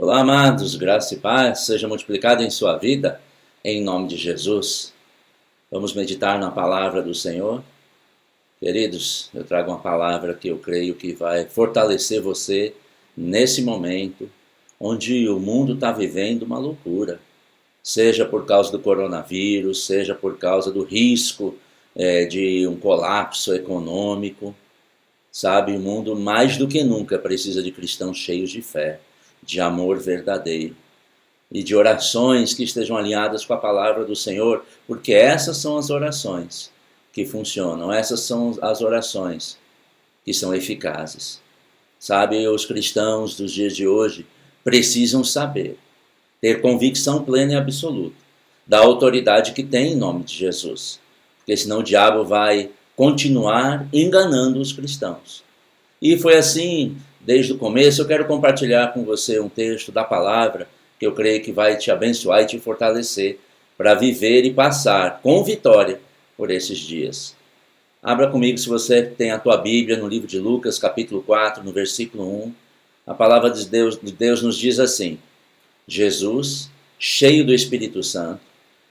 Olá, amados, graça e paz seja multiplicada em sua vida, em nome de Jesus. Vamos meditar na palavra do Senhor. Queridos, eu trago uma palavra que eu creio que vai fortalecer você nesse momento, onde o mundo está vivendo uma loucura. Seja por causa do coronavírus, seja por causa do risco de um colapso econômico. Sabe, o mundo mais do que nunca precisa de cristãos cheios de fé, de amor verdadeiro e de orações que estejam alinhadas com a palavra do Senhor, porque essas são as orações que funcionam, essas são as orações que são eficazes. Sabe, os cristãos dos dias de hoje precisam saber, ter convicção plena e absoluta da autoridade que tem em nome de Jesus, porque senão o diabo vai continuar enganando os cristãos. E foi assim desde o começo. Eu quero compartilhar com você um texto da palavra que eu creio que vai te abençoar e te fortalecer para viver e passar com vitória por esses dias. Abra comigo, se você tem a tua Bíblia, no livro de Lucas, capítulo 4, no versículo 1. A palavra de Deus nos diz assim: Jesus, cheio do Espírito Santo,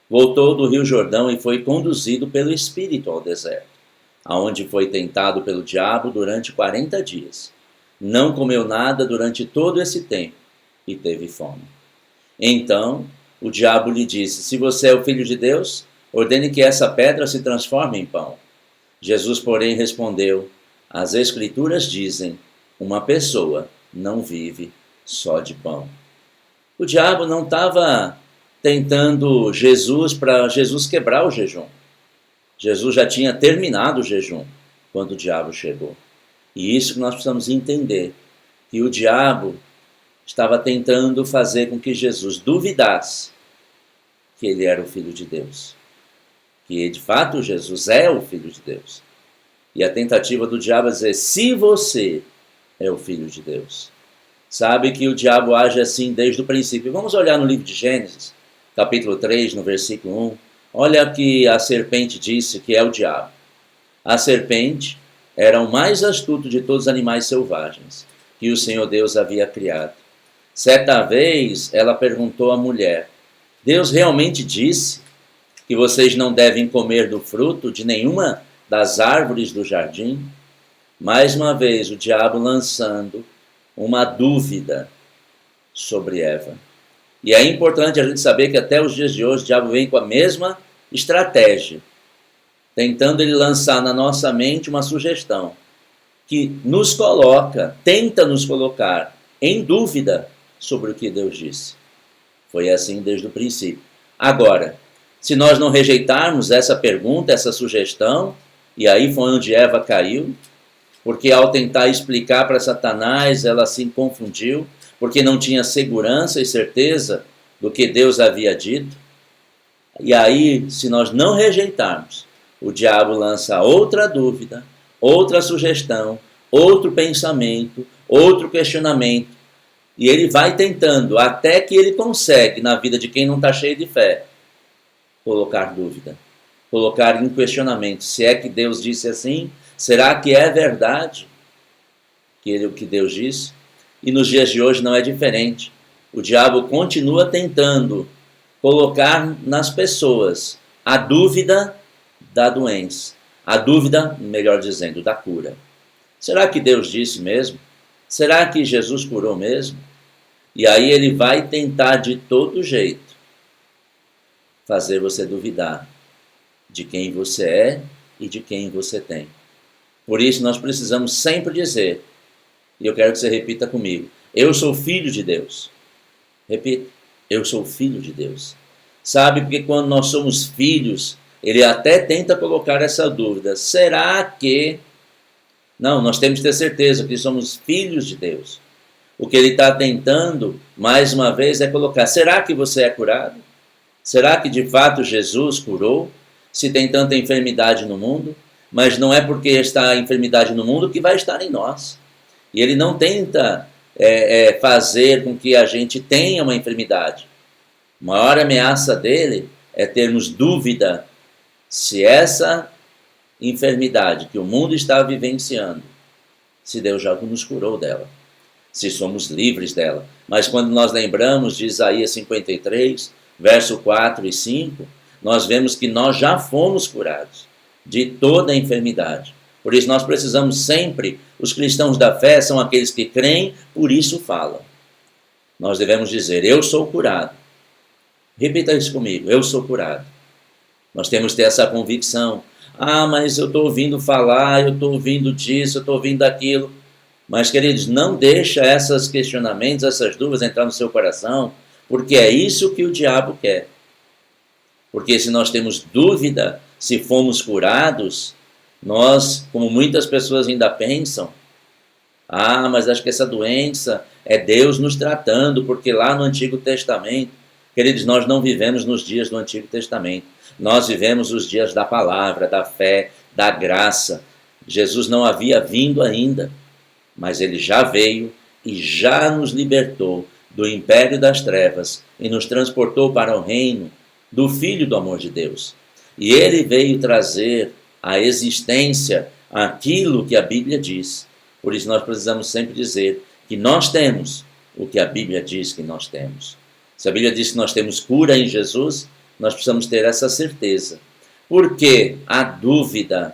voltou do Rio Jordão e foi conduzido pelo Espírito ao deserto, aonde foi tentado pelo diabo durante 40 dias. Não comeu nada durante todo esse tempo e teve fome. Então o diabo lhe disse: se você é o Filho de Deus, ordene que essa pedra se transforme em pão. Jesus, porém, respondeu: as Escrituras dizem, uma pessoa não vive só de pão. O diabo não estava tentando Jesus para Jesus quebrar o jejum. Jesus já tinha terminado o jejum quando o diabo chegou. E isso que nós precisamos entender, que o diabo estava tentando fazer com que Jesus duvidasse que ele era o Filho de Deus. Que de fato Jesus é o Filho de Deus. E a tentativa do diabo é dizer: se você é o Filho de Deus. Sabe que o diabo age assim desde o princípio. Vamos olhar no livro de Gênesis, capítulo 3, no versículo 1. Olha que a serpente disse, que é o diabo. A serpente era o mais astuto de todos os animais selvagens que o Senhor Deus havia criado. Certa vez ela perguntou à mulher: Deus realmente disse que vocês não devem comer do fruto de nenhuma das árvores do jardim? Mais uma vez o diabo lançando uma dúvida sobre Eva. E é importante a gente saber que até os dias de hoje o diabo vem com a mesma estratégia, tentando ele lançar na nossa mente uma sugestão que nos coloca, tenta nos colocar em dúvida sobre o que Deus disse. Foi assim desde o princípio. Agora, se nós não rejeitarmos essa pergunta, essa sugestão, e aí foi onde Eva caiu, porque ao tentar explicar para Satanás, ela se confundiu, porque não tinha segurança e certeza do que Deus havia dito. E aí, se nós não rejeitarmos, o diabo lança outra dúvida, outra sugestão, outro pensamento, outro questionamento. E ele vai tentando, até que ele consegue, na vida de quem não está cheio de fé, colocar dúvida, colocar em questionamento. Se é que Deus disse assim, será que é verdade o que Deus disse? E nos dias de hoje não é diferente. O diabo continua tentando colocar nas pessoas a dúvida da doença, a dúvida, melhor dizendo, da cura. Será que Deus disse mesmo? Será que Jesus curou mesmo? E aí ele vai tentar de todo jeito fazer você duvidar de quem você é e de quem você tem. Por isso nós precisamos sempre dizer, e eu quero que você repita comigo: eu sou filho de Deus. Repita: eu sou filho de Deus. Sabe, porque quando nós somos filhos, ele até tenta colocar essa dúvida: será que... Não, nós temos que ter certeza que somos filhos de Deus. O que ele está tentando, mais uma vez, é colocar: será que você é curado? Será que de fato Jesus curou? Se tem tanta enfermidade no mundo, mas não é porque está a enfermidade no mundo que vai estar em nós. E ele não tenta fazer com que a gente tenha uma enfermidade. A maior ameaça dele é termos dúvida se essa enfermidade que o mundo está vivenciando, se Deus já nos curou dela. se somos livres dela. Mas quando nós lembramos de Isaías 53, verso 4 e 5, nós vemos que nós já fomos curados de toda a enfermidade. Por isso nós precisamos sempre, os cristãos da fé são aqueles que creem, por isso falam. Nós devemos dizer, eu sou curado. Repita isso comigo, eu sou curado. Nós temos que ter essa convicção. Ah, mas eu estou ouvindo falar, eu estou ouvindo disso, eu estou ouvindo daquilo. Mas, queridos, não deixa esses questionamentos, essas dúvidas entrar no seu coração, porque é isso que o diabo quer. Porque se nós temos dúvida, se fomos curados, nós, como muitas pessoas ainda pensam, ah, mas acho que essa doença é Deus nos tratando, porque lá no Antigo Testamento, queridos, nós não vivemos nos dias do Antigo Testamento. Nós vivemos os dias da palavra, da fé, da graça. Jesus não havia vindo ainda, mas ele já veio e já nos libertou do império das trevas e nos transportou para o reino do Filho do amor de Deus. E ele veio trazer à existência aquilo que a Bíblia diz. Por isso nós precisamos sempre dizer que nós temos o que a Bíblia diz que nós temos. Se a Bíblia diz que nós temos cura em Jesus, nós precisamos ter essa certeza. Porque a dúvida,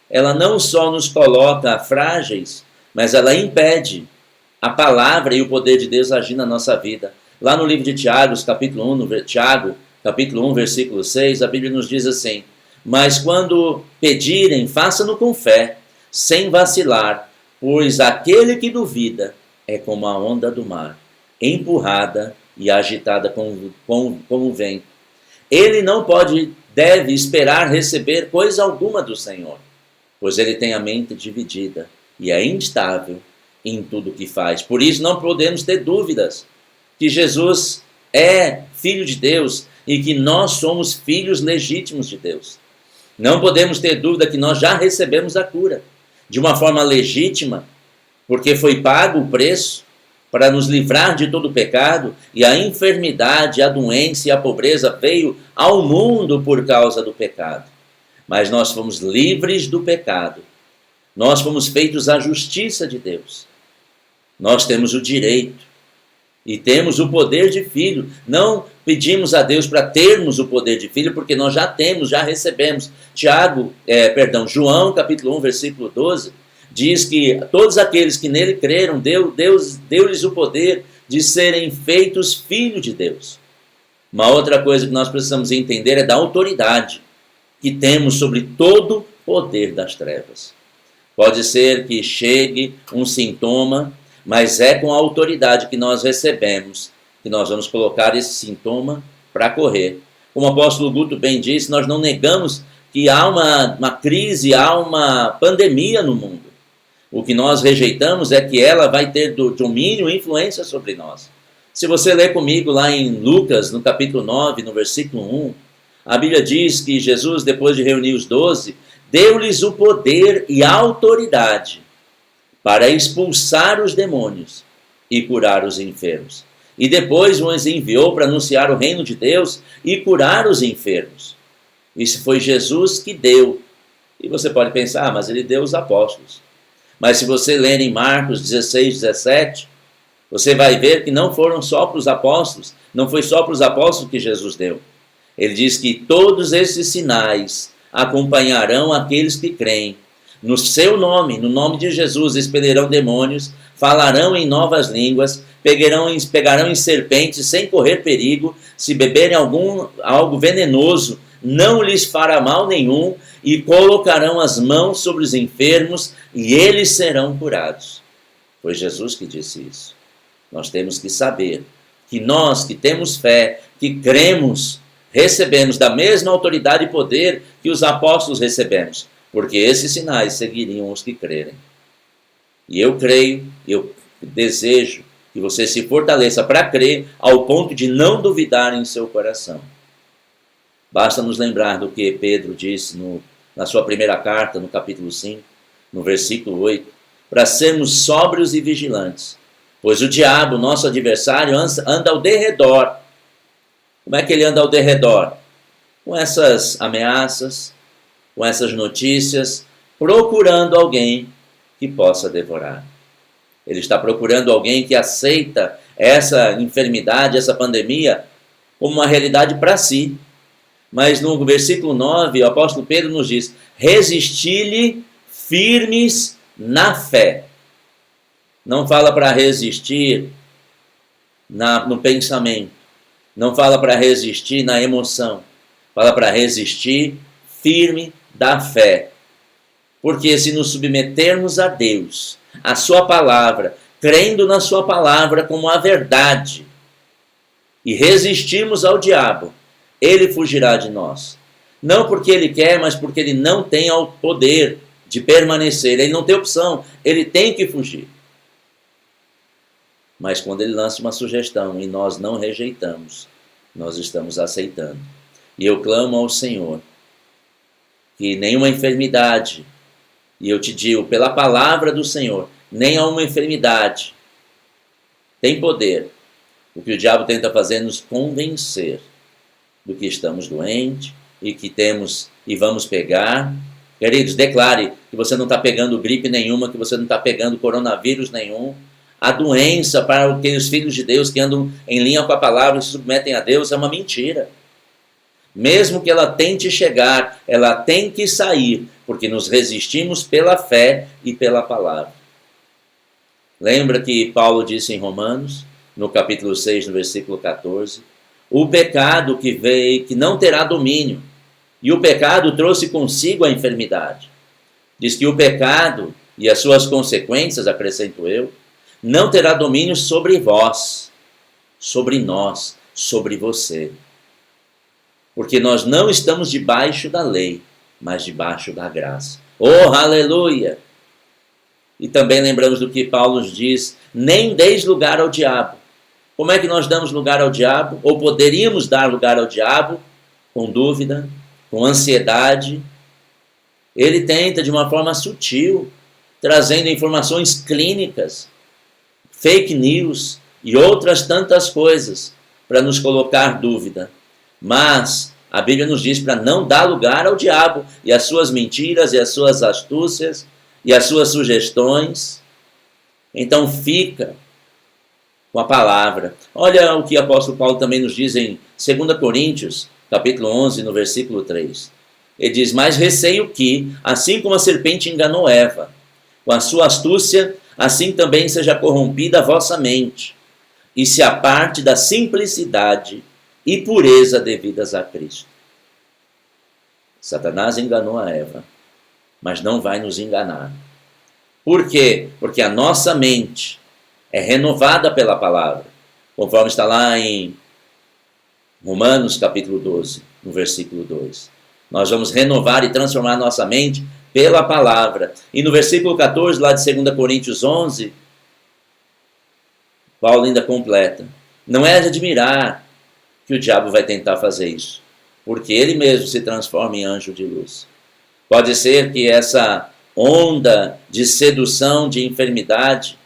ela não só nos coloca frágeis, mas ela impede a palavra e o poder de Deus agir na nossa vida. Lá no livro de Tiago, capítulo 1, versículo 6, a Bíblia nos diz assim, mas quando pedirem, façam-no com fé, sem vacilar, pois aquele que duvida é como a onda do mar, empurrada e agitada como o vento. Ele não deve esperar receber coisa alguma do Senhor, pois ele tem a mente dividida e é instável em tudo o que faz. Por isso não podemos ter dúvidas que Jesus é Filho de Deus e que nós somos filhos legítimos de Deus. Não podemos ter dúvida que nós já recebemos a cura de uma forma legítima, porque foi pago o preço para nos livrar de todo o pecado, e a enfermidade, a doença e a pobreza veio ao mundo por causa do pecado. Mas nós fomos livres do pecado. Nós fomos feitos à justiça de Deus. Nós temos o direito e temos o poder de filho. Não pedimos a Deus para termos o poder de filho, porque nós já temos, já recebemos. João capítulo 1, versículo 12, diz que todos aqueles que nele creram, Deus deu-lhes o poder de serem feitos filhos de Deus. Uma outra coisa que nós precisamos entender é da autoridade que temos sobre todo o poder das trevas. Pode ser que chegue um sintoma, mas é com a autoridade que nós recebemos que nós vamos colocar esse sintoma para correr. Como o apóstolo Guto bem disse, nós não negamos que há uma crise, há uma pandemia no mundo. O que nós rejeitamos é que ela vai ter domínio e influência sobre nós. Se você ler comigo lá em Lucas, no capítulo 9, no versículo 1, a Bíblia diz que Jesus, depois de reunir os 12, deu-lhes o poder e a autoridade para expulsar os demônios e curar os enfermos. E depois os enviou para anunciar o reino de Deus e curar os enfermos. Isso foi Jesus que deu. E você pode pensar, mas ele deu os apóstolos. Mas se você ler em Marcos 16, 17, você vai ver que não foram só para os apóstolos, não foi só para os apóstolos que Jesus deu. Ele diz que todos esses sinais acompanharão aqueles que creem. No seu nome, no nome de Jesus, expelirão demônios, falarão em novas línguas, pegarão em serpentes sem correr perigo, se beberem algo venenoso, não lhes fará mal nenhum, e colocarão as mãos sobre os enfermos e eles serão curados. Foi Jesus que disse isso. Nós temos que saber que nós que temos fé, que cremos, recebemos da mesma autoridade e poder que os apóstolos recebemos, porque esses sinais seguiriam os que crerem. E eu creio, eu desejo que você se fortaleça para crer ao ponto de não duvidar em seu coração. Basta nos lembrar do que Pedro disse na sua primeira carta, no capítulo 5, no versículo 8, para sermos sóbrios e vigilantes, pois o diabo, nosso adversário, anda ao derredor. Como é que ele anda ao derredor? Com essas ameaças, com essas notícias, procurando alguém que possa devorar. Ele está procurando alguém que aceita essa enfermidade, essa pandemia, como uma realidade para si. Mas no versículo 9, o apóstolo Pedro nos diz: resisti-lhe firmes na fé. Não fala para resistir no pensamento. Não fala para resistir na emoção. Fala para resistir firme da fé. Porque se nos submetermos a Deus, a sua palavra, crendo na sua palavra como a verdade, e resistirmos ao diabo, ele fugirá de nós. Não porque ele quer, mas porque ele não tem o poder de permanecer. Ele não tem opção, ele tem que fugir. Mas quando ele lança uma sugestão e nós não rejeitamos, nós estamos aceitando. E eu clamo ao Senhor que nenhuma enfermidade, e eu te digo pela palavra do Senhor, nem a uma enfermidade tem poder. O que o diabo tenta fazer é nos convencer do que estamos doentes e que temos e vamos pegar. Queridos, declare que você não está pegando gripe nenhuma, que você não está pegando coronavírus nenhum. A doença para aqueles filhos de Deus que andam em linha com a palavra e se submetem a Deus é uma mentira. Mesmo que ela tente chegar, ela tem que sair, porque nos resistimos pela fé e pela palavra. Lembra que Paulo disse em Romanos, no capítulo 6, no versículo 14, o pecado que veio, que não terá domínio, e o pecado trouxe consigo a enfermidade. Diz que o pecado e as suas consequências, acrescento eu, não terá domínio sobre vós, sobre nós, sobre você. Porque nós não estamos debaixo da lei, mas debaixo da graça. Oh, aleluia! E também lembramos do que Paulo diz, nem deis lugar ao diabo. Como é que nós damos lugar ao diabo? Ou poderíamos dar lugar ao diabo? Com dúvida, com ansiedade. Ele tenta de uma forma sutil, trazendo informações clínicas, fake news e outras tantas coisas para nos colocar dúvida. Mas a Bíblia nos diz para não dar lugar ao diabo e às suas mentiras e às suas astúcias e às suas sugestões. Então fica com a palavra. Olha o que o apóstolo Paulo também nos diz em 2 Coríntios, capítulo 11, no versículo 3. Ele diz, mas receio que, assim como a serpente enganou Eva, com a sua astúcia, assim também seja corrompida a vossa mente, e se aparte da simplicidade e pureza devidas a Cristo. Satanás enganou a Eva, mas não vai nos enganar. Por quê? Porque a nossa mente é renovada pela palavra, conforme está lá em Romanos capítulo 12, no versículo 2. Nós vamos renovar e transformar a nossa mente pela palavra. E no versículo 14, lá de 2 Coríntios 11, Paulo ainda completa. Não é de admirar que o diabo vai tentar fazer isso, porque ele mesmo se transforma em anjo de luz. Pode ser que essa onda de sedução, de enfermidade,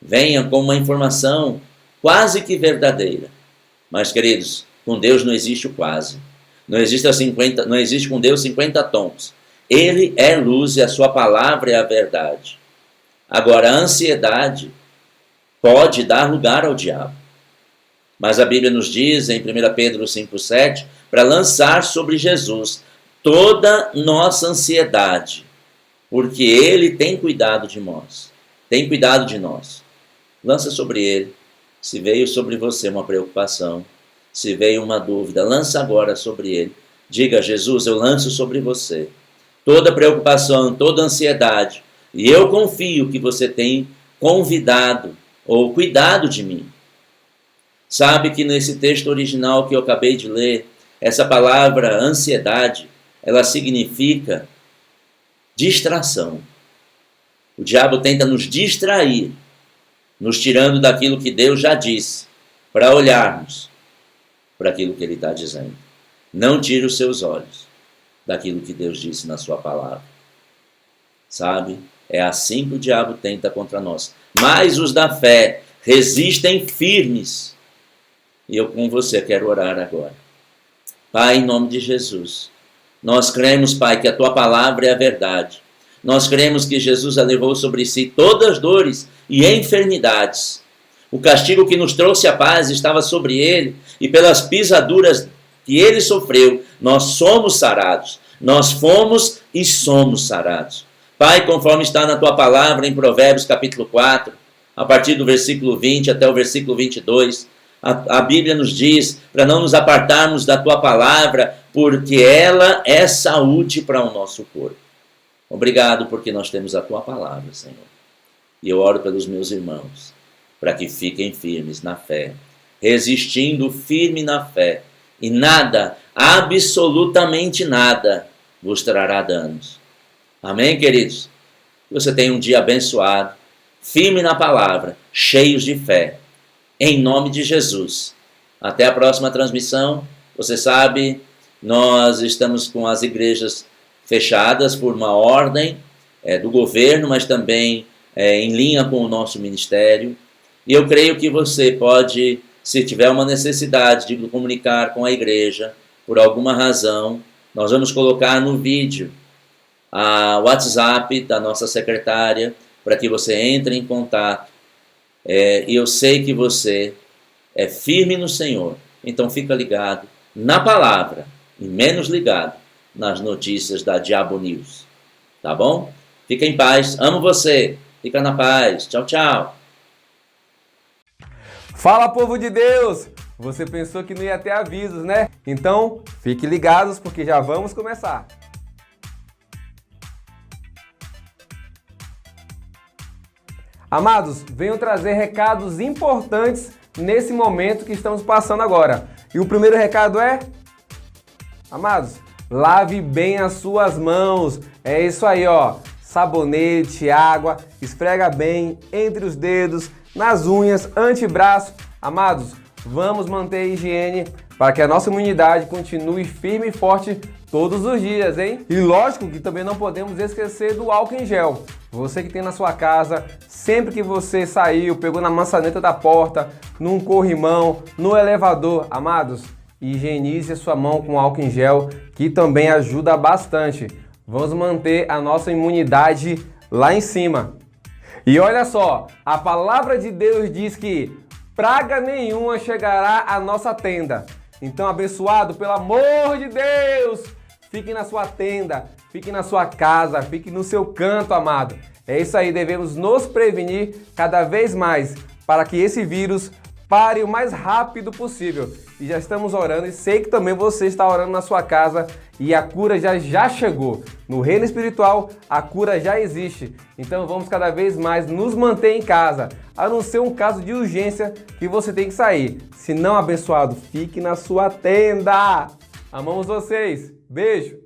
venha com uma informação quase que verdadeira. Mas, queridos, com Deus não existe o quase. Não existe com Deus 50 tons. Ele é luz e a sua palavra é a verdade. Agora, a ansiedade pode dar lugar ao diabo. Mas a Bíblia nos diz, em 1 Pedro 5,7, para lançar sobre Jesus toda nossa ansiedade, porque Ele tem cuidado de nós. Tem cuidado de nós. Lança sobre Ele. Se veio sobre você uma preocupação, se veio uma dúvida, lança agora sobre Ele. Diga, Jesus, eu lanço sobre você toda preocupação, toda ansiedade, e eu confio que você tem convidado ou cuidado de mim. Sabe que nesse texto original que eu acabei de ler, essa palavra ansiedade, ela significa distração. O diabo tenta nos distrair, nos tirando daquilo que Deus já disse, para olharmos para aquilo que Ele está dizendo. Não tire os seus olhos daquilo que Deus disse na sua palavra. Sabe? É assim que o diabo tenta contra nós. Mas os da fé resistem firmes. E eu com você quero orar agora. Pai, em nome de Jesus, nós cremos, Pai, que a Tua palavra é a verdade. Nós cremos que Jesus levou sobre si todas as dores e enfermidades. O castigo que nos trouxe a paz estava sobre ele, e pelas pisaduras que ele sofreu, nós somos sarados. Nós fomos e somos sarados. Pai, conforme está na tua palavra em Provérbios capítulo 4, a partir do versículo 20 até o versículo 22, a Bíblia nos diz para não nos apartarmos da tua palavra, porque ela é saúde para o nosso corpo. Obrigado porque nós temos a tua palavra, Senhor. E eu oro pelos meus irmãos, para que fiquem firmes na fé, resistindo firme na fé, e nada, absolutamente nada, vos trará danos. Amém, queridos? Que você tenha um dia abençoado, firme na palavra, cheios de fé, em nome de Jesus. Até a próxima transmissão. Você sabe, nós estamos com as igrejas fechadas por uma ordem do governo, mas também em linha com o nosso ministério. E eu creio que você pode, se tiver uma necessidade de comunicar com a igreja, por alguma razão, nós vamos colocar no vídeo o WhatsApp da nossa secretária, para que você entre em contato. E eu sei que você é firme no Senhor, então fica ligado na palavra e menos ligado nas notícias da Diabo News, tá bom? Fica em paz, amo você, fica na paz, tchau, tchau. Fala, povo de Deus! Você pensou que não ia ter avisos, né? Então, fiquem ligados porque já vamos começar. Amados, venho trazer recados importantes nesse momento que estamos passando agora. E o primeiro recado é... Amados, lave bem as suas mãos. É isso aí, ó. Sabonete, água, esfrega bem entre os dedos, nas unhas, antebraço. Amados, vamos manter a higiene para que a nossa imunidade continue firme e forte todos os dias, hein? E lógico que também não podemos esquecer do álcool em gel. Você que tem na sua casa, sempre que você saiu, pegou na maçaneta da porta, num corrimão, no elevador, amados, higienize a sua mão com álcool em gel, que também ajuda bastante. Vamos manter a nossa imunidade lá em cima. E olha só, a palavra de Deus diz que praga nenhuma chegará à nossa tenda. Então, abençoado, pelo amor de Deus, fique na sua tenda, fique na sua casa, fique no seu canto, amado. É isso aí, devemos nos prevenir cada vez mais para que esse vírus pare o mais rápido possível. E já estamos orando e sei que também você está orando na sua casa e a cura já chegou. No reino espiritual, a cura já existe. Então vamos cada vez mais nos manter em casa, a não ser um caso de urgência que você tem que sair. Se não, abençoado, fique na sua tenda. Amamos vocês. Beijo.